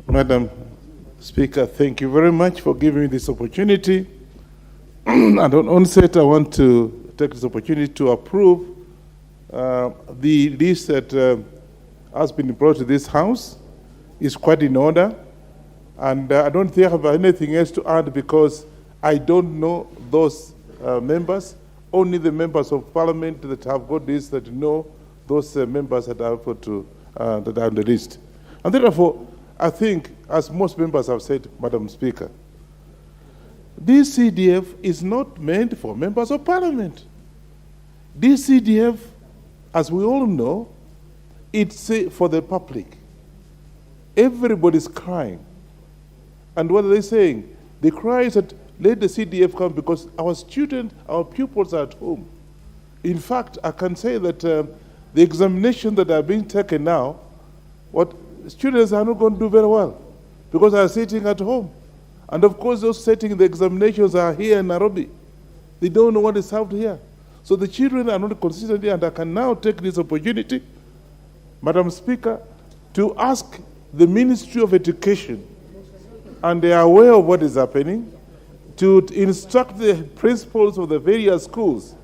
Madam Speaker, thank you very much for giving me this opportunity. And on onset, I want to take this opportunity to approve the list that has been brought to this House. Is quite in order. And I don't think I have anything else to add because I don't know those members. Only the members of Parliament that have got this that know those members that are that are on the list. And therefore, I think, as most members have said, Madam Speaker, this CDF is not meant for members of Parliament. This CDF, as we all know, it's for the public. Everybody's crying. And what are they saying? They cry that let the CDF come because our students, our pupils are at home. In fact, I can say that the examination that are being taken now, what students are not going to do very well because they are sitting at home. And of course, those setting the examinations are here in Nairobi. They don't know what is out here. So the children are not consistent here, and I can now take this opportunity, Madam Speaker, to ask the Ministry of Education, and they are aware of what is happening, to instruct the principals of the various schools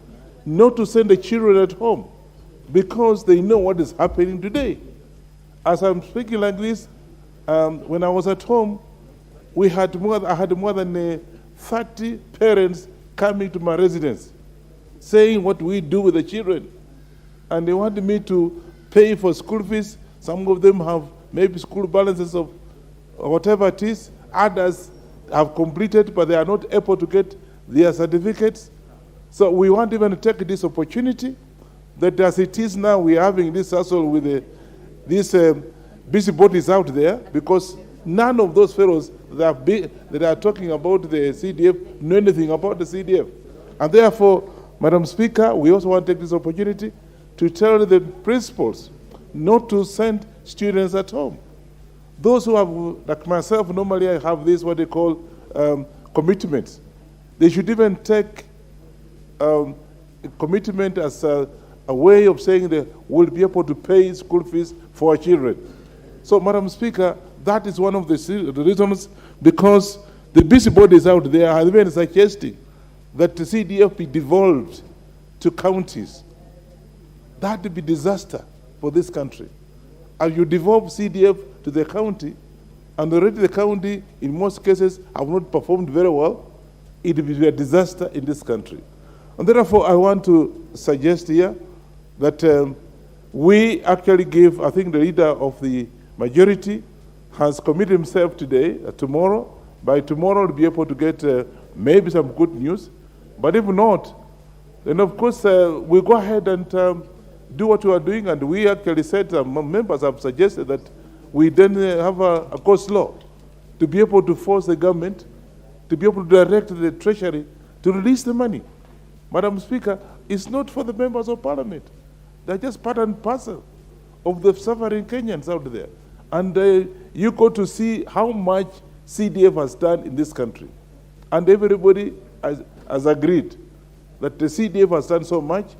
not to send the children at home because they know what is happening today. As I'm speaking like this, when I was at home, I had more than 30 parents coming to my residence saying what we do with the children. And they wanted me to pay for school fees. Some of them have maybe school balances of whatever it is. Others have completed, but they are not able to get their certificates. So we want even to take this opportunity that as it is now, we are having this hassle with these busybodies out there because none of those fellows that are talking about the CDF know anything about the CDF. And therefore, Madam Speaker, we also want to take this opportunity to tell the principals not to send students at home. Those who have, like myself, normally I have this, what they call commitments. They should even take commitment as a way of saying they will be able to pay school fees for our children. So, Madam Speaker, that is one of the reasons because the busybodies out there are even suggesting that the CDF be devolved to counties. That would be disaster for this country. And you devolve CDF to the county, and already the county, in most cases, have not performed very well. It will be a disaster in this country. And therefore, I want to suggest here that we actually give, I think the leader of the majority has committed himself today, tomorrow. By tomorrow, we'll be able to get maybe some good news. But if not, then of course, we'll go ahead and do what we are doing. And we actually said, members have suggested that we then have a course law to be able to force the government, to be able to direct the treasury to release the money. Madam Speaker, it's not for the members of Parliament. They're just part and parcel of the suffering Kenyans out there. And you go to see how much CDF has done in this country. And everybody has agreed that the CDF has done so much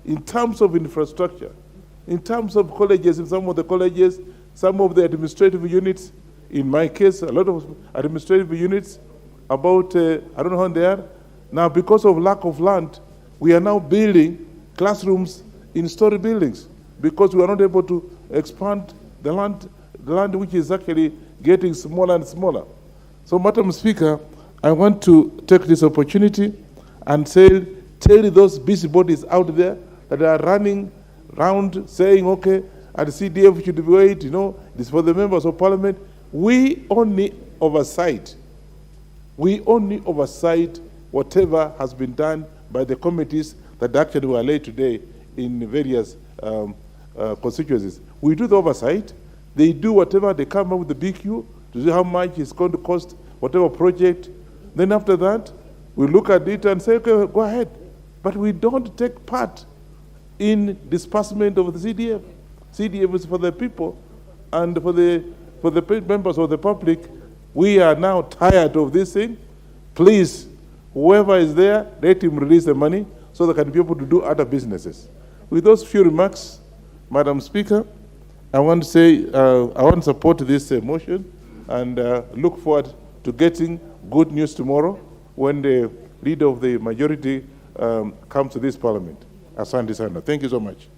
in terms of infrastructure, in terms of colleges, in some of the colleges, some of the administrative units, in my case, a lot of administrative units, about, I don't know how they are. Now, because of lack of land, we are now building classrooms in story buildings because we are not able to expand the land which is actually getting smaller and smaller. So, Madam Speaker, I want to take this opportunity and tell those busybodies out there that are running around saying, okay, at the CDF should wait, this is for the members of Parliament. We only oversight whatever has been done by the committees that actually were laid today in various constituencies. We do the oversight. They do whatever, they come up with the BQ to see how much it's going to cost, whatever project. Then after that, we look at it and say, okay, go ahead. But we don't take part in disbursement of the CDF. CDF is for the people and for the members of the public. We are now tired of this thing. Please, whoever is there, let him release the money so they can be able to do other businesses. With those few remarks, Madam Speaker, I want to say I want to support this motion and look forward to getting good news tomorrow when the leader of the majority comes to this parliament. Asante sana. Thank you so much.